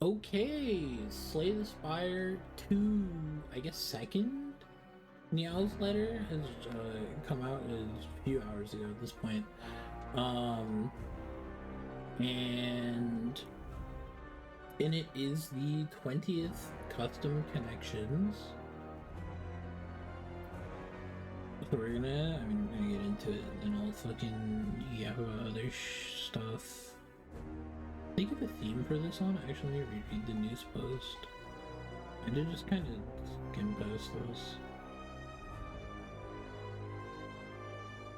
Okay, Slay the Spire 2, I guess second newsletter has come out a few hours ago at this point. Um, and in it is the 20th custom connections. So we're gonna get into it, and I'll fucking yabba other stuff. They give a theme for this one. Actually, let me reread the news post. I did just kind of skim past those.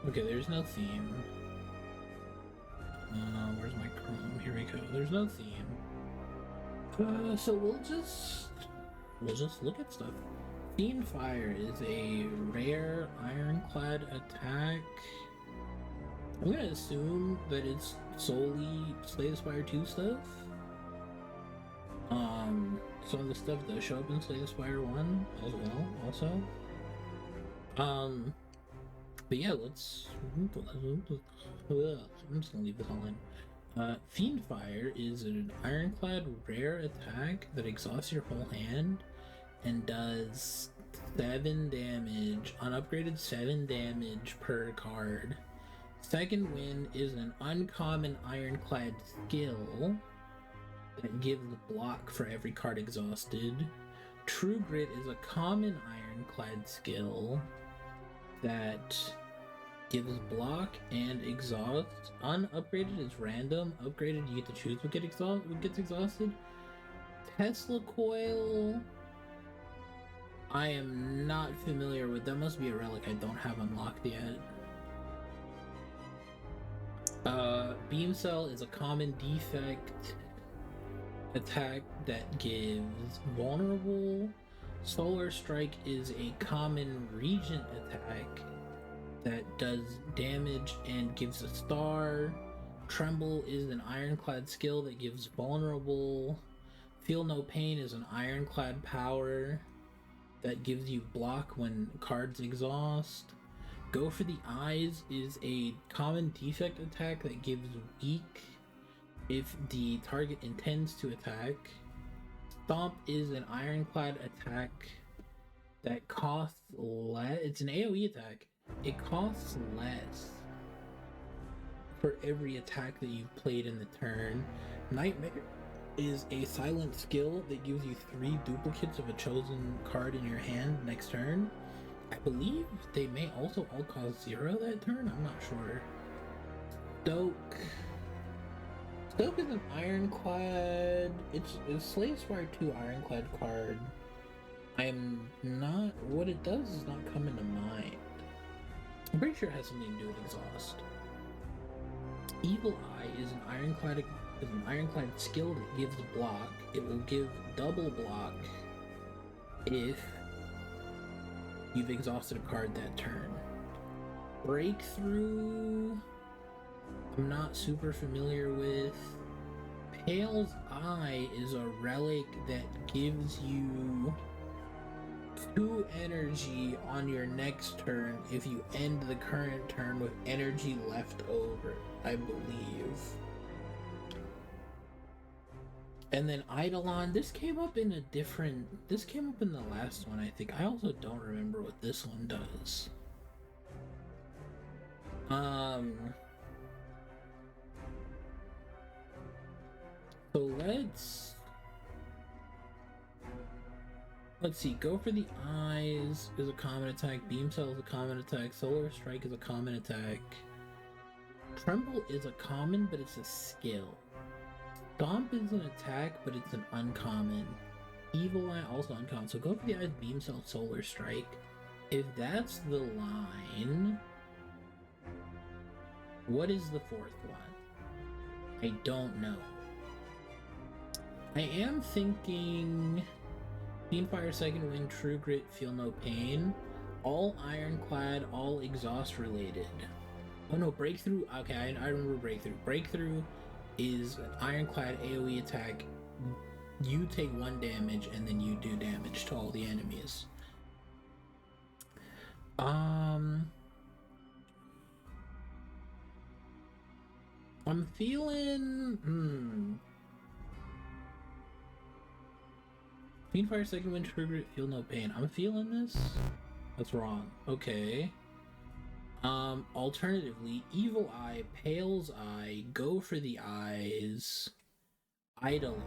Okay, there's no theme. Where's my Chrome? Here we go. There's no theme. So we'll just look at stuff. Fiend Fire is a rare ironclad attack. I'm gonna assume that it's solely Slay the Spire 2 stuff. Some of the stuff does show up in Slay the Spire 1 as well, also. But yeah, I'm just gonna leave this all in. Fiend Fire is an ironclad rare attack that exhausts your whole hand and does 7 damage, unupgraded 7 damage per card. Second Wind is an uncommon ironclad skill that gives block for every card exhausted. True Grit is a common ironclad skill that gives block and exhaust. Unupgraded is random. Upgraded, you get to choose what gets exhausted. Tesla Coil, I am not familiar with. That must be a relic I don't have unlocked yet. Beam Cell is a common defect attack that gives vulnerable. Solar Strike is a common regent attack that does damage and gives a star. Tremble is an ironclad skill that gives vulnerable. Feel No Pain is an ironclad power that gives you block when cards exhaust. Go for the Eyes is a common defect attack that gives weak if the target intends to attack. Stomp is an ironclad attack that costs less. It's an AoE attack. It costs less for every attack that you've played in the turn. Nightmare is a silent skill that gives you 3 duplicates of a chosen card in your hand next turn. I believe they may also all cost 0 that turn. I'm not sure. Stoke is an ironclad. It's a Slay Spire 2 ironclad card. I am not. What it does is not coming to mind. I'm pretty sure it has something to do with exhaust. Evil Eye is an ironclad skill that gives block. It will give double block if you've exhausted a card that turn. Breakthrough, I'm not super familiar with. Pale's Eye is a relic that gives you 2 energy on your next turn if you end the current turn with energy left over, I believe. And then Eidolon, this came up in the last one, I think. I also don't remember what this one does. So let's see. Go for the Eyes is a common attack. Beam Cell is a common attack. Solar Strike is a common attack. Tremble is a common, but it's a skill. Stomp is an attack, but it's an uncommon. Evil Eye also uncommon. So go for the Eyes, Beam Cell, Solar Strike. If that's the line, what is the 4th one? I don't know. I am thinking Fiend Fire, Second Wind, True Grit, Feel No Pain, all ironclad, all exhaust related. Oh no, Breakthrough. Okay, I remember Breakthrough. Breakthrough is an ironclad AoE attack. You take 1 damage and then you do damage to all the enemies. I'm feeling Fiendfire, second wind, trigger it, feel no pain. I'm feeling this? That's wrong. Okay. Alternatively, Evil Eye, Pale's Eye, Go for the Eyes, Idle.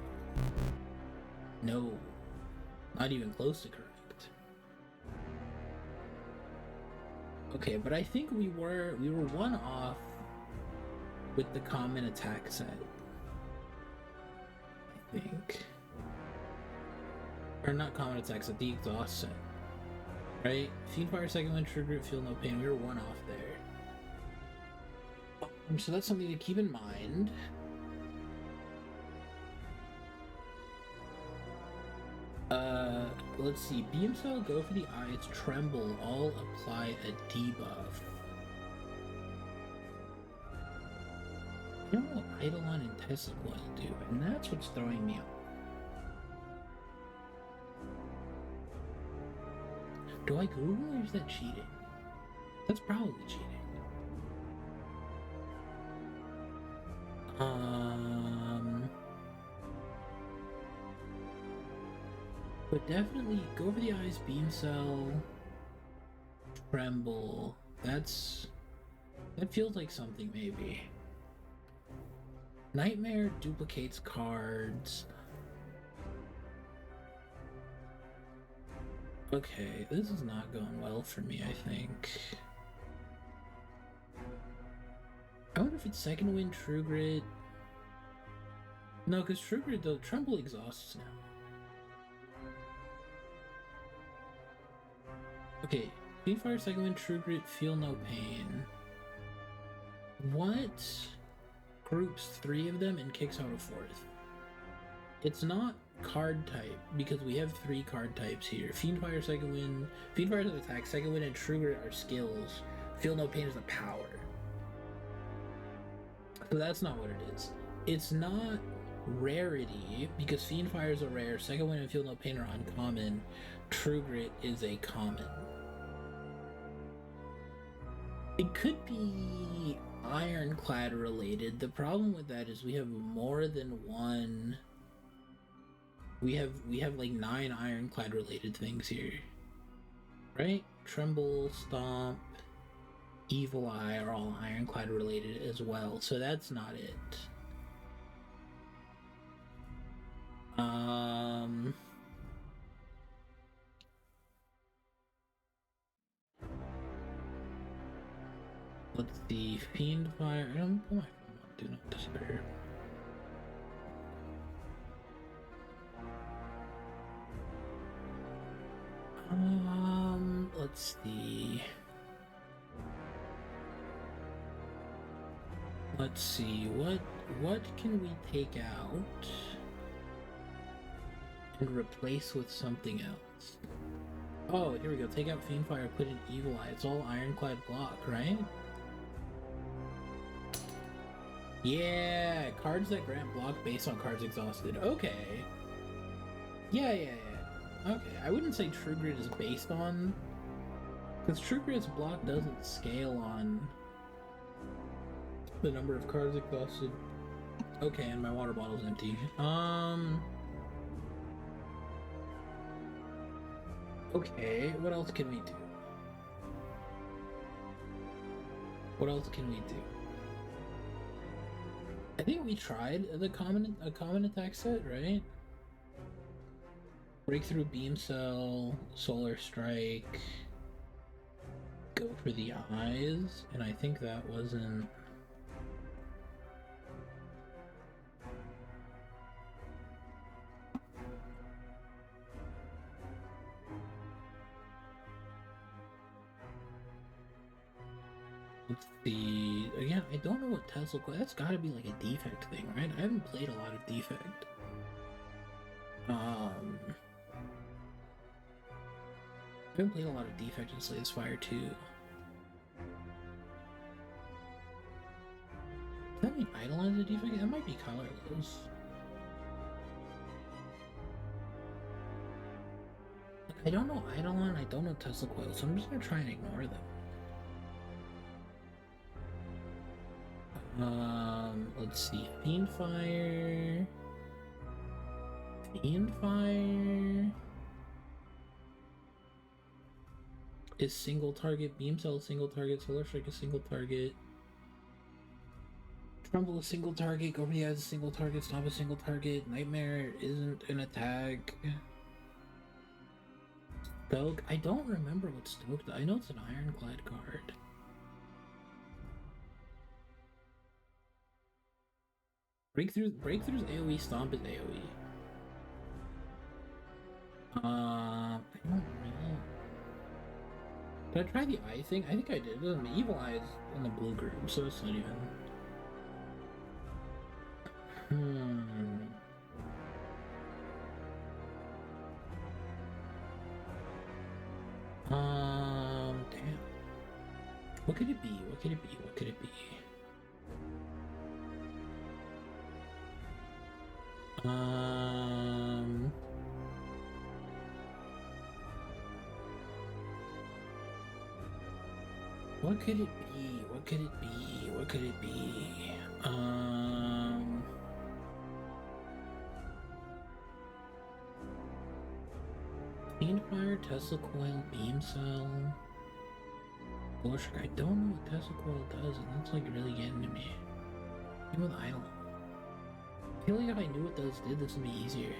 No. Not even close to correct. Okay, but I think we were one off with the common attack set. I think. Or not common attack set, the exhaust set. Right? Fiendfire, second wind, trigger it, feel no pain. We were one off there. So that's something to keep in mind. Let's see. Beam Cell, Go for the Eyes, Tremble, all apply a debuff. I don't know what Eidolon and Tesla Coil do, and that's what's throwing me off. Do I Google or is that cheating? That's probably cheating. But definitely Go for the Eyes, Beam Cell, Tremble. That feels like something maybe. Nightmare duplicates cards. Okay, this is not going well for me, I think. I wonder if it's second wind, True Grit. No, because True Grit, though, Tremble exhausts now. Okay, Fiendfire, second wind, True Grit, feel no pain. What groups 3 of them and kicks out a 4th? It's not card type, because we have 3 card types here. Fiendfire, second wind, Fiendfire is an attack, second wind and True Grit are skills. Feel no pain is a power. So that's not what it is. It's not rarity, because Fiendfire is a rare, second wind and feel no pain are uncommon, True Grit is a common. It could be Ironclad related. The problem with that is we have more than one. We have like 9 Ironclad related things here. Right? Tremble, Stomp, Evil Eye are all Ironclad related as well, so that's not it. Let's see, Fiendfire. I don't put my phone on Do Not Disturb. Let's see. Let's see, what can we take out and replace with something else? Oh, here we go. Take out Fiendfire, put in Evil Eye. It's all Ironclad block, right? Yeah, cards that grant block based on cards exhausted. Okay. Yeah. Okay, I wouldn't say True Grit is based on... Because True Grit's block doesn't scale on the number of cards exhausted. Okay, and my water bottle's empty. Okay, what else can we do? What else can we do? I think we tried a common attack set, right? Breakthrough, Beam Cell, Solar Strike, Go for the Eyes, and I think that wasn't... Let's see. Again, I don't know what Tesla Coil. That's gotta be like a defect thing, right? I haven't played a lot of defect. I haven't played a lot of defect in Slay the Spire 2. Does that mean Eidolon's a defect? That might be colorless. I don't know Eidolon, I don't know Tesla Coil, so I'm just gonna try and ignore them. Let's see. Fiendfire. Fiendfire is single target, Beam Cell is single target, Solar Strike is single target, Tremble is single target, Go for the Eyes is single target, Stomp is single target, Nightmare isn't an attack. Stoke, I don't remember what Stoke, I know it's an Ironclad card. Breakthrough's AoE, Stomp is AoE. I don't know. Did I try the eye thing? I think I did. Evil Eye is in the blue group, so it's not even. Damn. What could it be? What could it be? What could it be? What could it be? What could it be? What could it be? Fiendfire, Tesla Coil, Beam Cell. I don't know what Tesla Coil does, and that's like really getting to me. Even with Idle. I feel like if I knew what those did, this would be easier.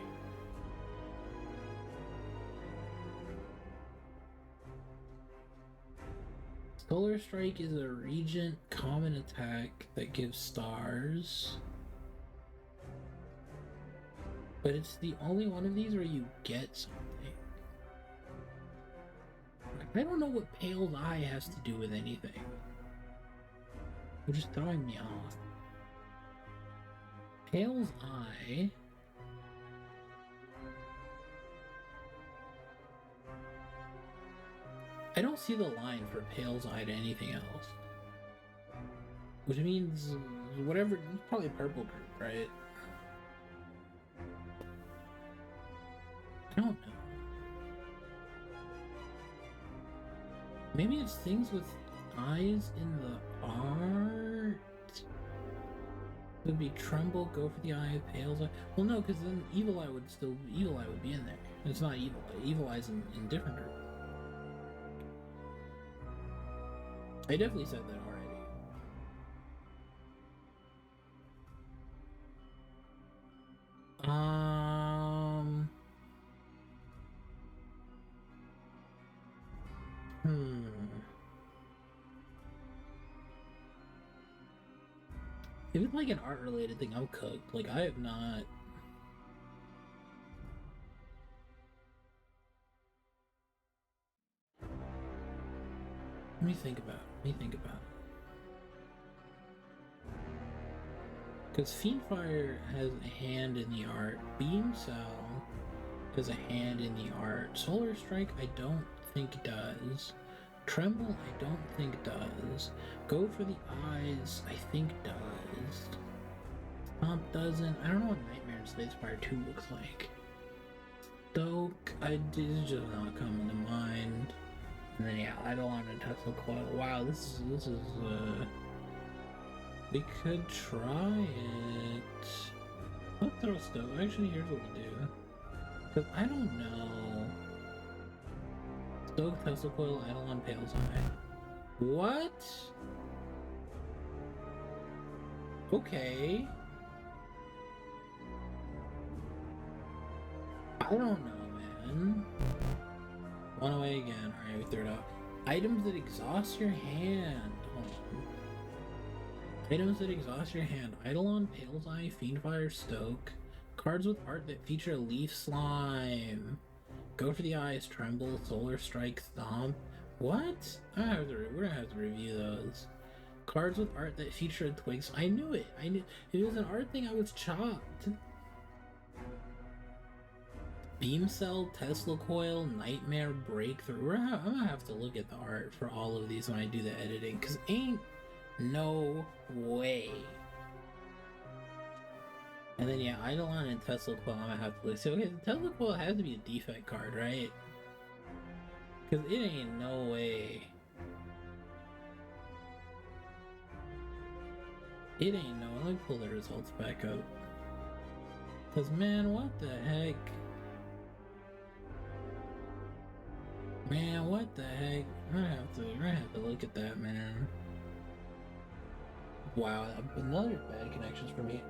Solar Strike is a Regent common attack that gives stars. But it's the only one of these where you get something. I don't know what Pale's Eye has to do with anything. You're just throwing me off. Pale's Eye... I don't see the line for Pale's Eye to anything else. Which means whatever, it's probably purple group, right? I don't know. Maybe it's things with eyes in the art? It would be Tremble, Go for the Eye, Pale's Eye. Well, no, because then Evil Eye would be in there. It's not Evil Eye. Evil Eye's in different group. I definitely said that already. If it's like an art-related thing, I'm cooked. Like, I have not... Let me think about it. Because Fiendfire has a hand in the art. Beam Cell has a hand in the art. Solar Strike, I don't think does. Tremble, I don't think does. Go for the Eyes, I think does. Stomp doesn't. I don't know what Nightmare in Spire 2 looks like. Stoke, it's just not coming to mind. And then yeah, Eidolon and Tesla Coil. Wow, this is we could try it. Let's throw Stoke. Actually, here's what we do. Because I don't know. Stoke, Tesla Coil, Eidolon, Pale's Eye. What? Okay. I don't know, man. One away again. Alright, we threw it out. Items that exhaust your hand. Hold on. Items that exhaust your hand. Eidolon, Pale's Eye, Fiendfire, Stoke. Cards with art that feature a leaf slime. Go for the Eyes, Tremble, Solar Strike, Stomp. What? We're gonna have to review those. Cards with art that feature a twig. I knew it. I knew if it was an art thing, I was chopped. Beam Cell, Tesla Coil, Nightmare, Breakthrough. I'm gonna have to look at the art for all of these when I do the editing, because ain't no way. And then yeah, Eidolon and Tesla Coil, I'm gonna have to look. So okay, the Tesla Coil has to be a defect card, right? Because it ain't no way. It ain't no. Let me pull the results back up. Cause man, what the heck? Man, what the heck? I have to look at that, man. Wow, another bad connections for me.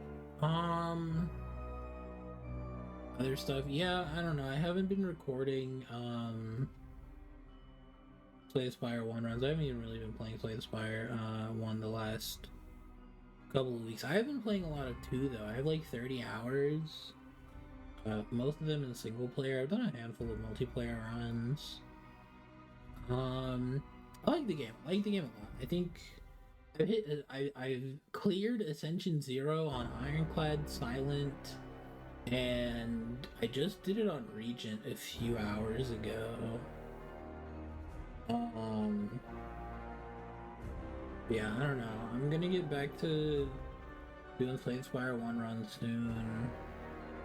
Other stuff, yeah, I don't know. I haven't been recording Slay the Spire 1 runs. I haven't even really been playing Slay the Spire 1 the last couple of weeks. I have been playing a lot of 2 though. I have like 30 hours. Most of them in single player. I've done a handful of multiplayer runs. I like the game. I like the game a lot. I think I've cleared Ascension 0 on Ironclad Silent, and I just did it on Regent a few hours ago. Yeah, I don't know. I'm gonna get back to doing Slay the Spire 1 run soon.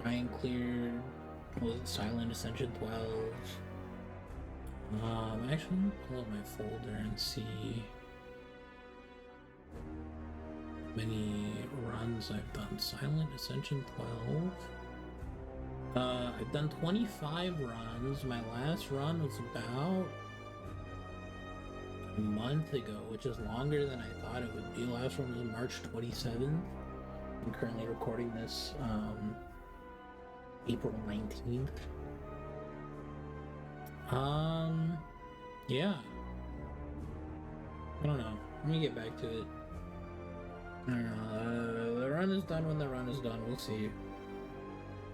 I ain't cleared, what was it, Silent Ascension 12. Actually, let me pull up my folder and see how many runs I've done. Silent Ascension 12. I've done 25 runs. My last run was about a month ago, which is longer than I thought it would be. Last one was March 27th. I'm currently recording this April 19th. Yeah. I don't know. Let me get back to it. I don't know. The run is done when the run is done. We'll see.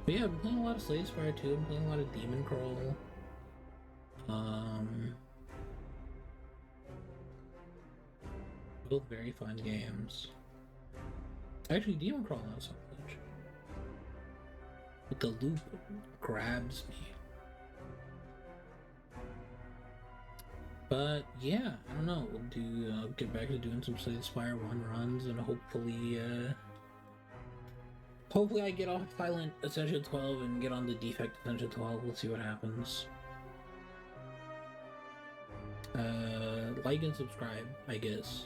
But yeah, I'm playing a lot of Slay the Spire 2. I'm playing a lot of Demon Crawl. Both very fun games. Actually, Demon Crawl not so much. But the loop grabs me. But yeah, I don't know. I'll get back to doing some Slay the Spire 1 runs, and hopefully I get off Silent Ascension 12 and get on the Defect Ascension 12. We'll see what happens. Like and subscribe, I guess.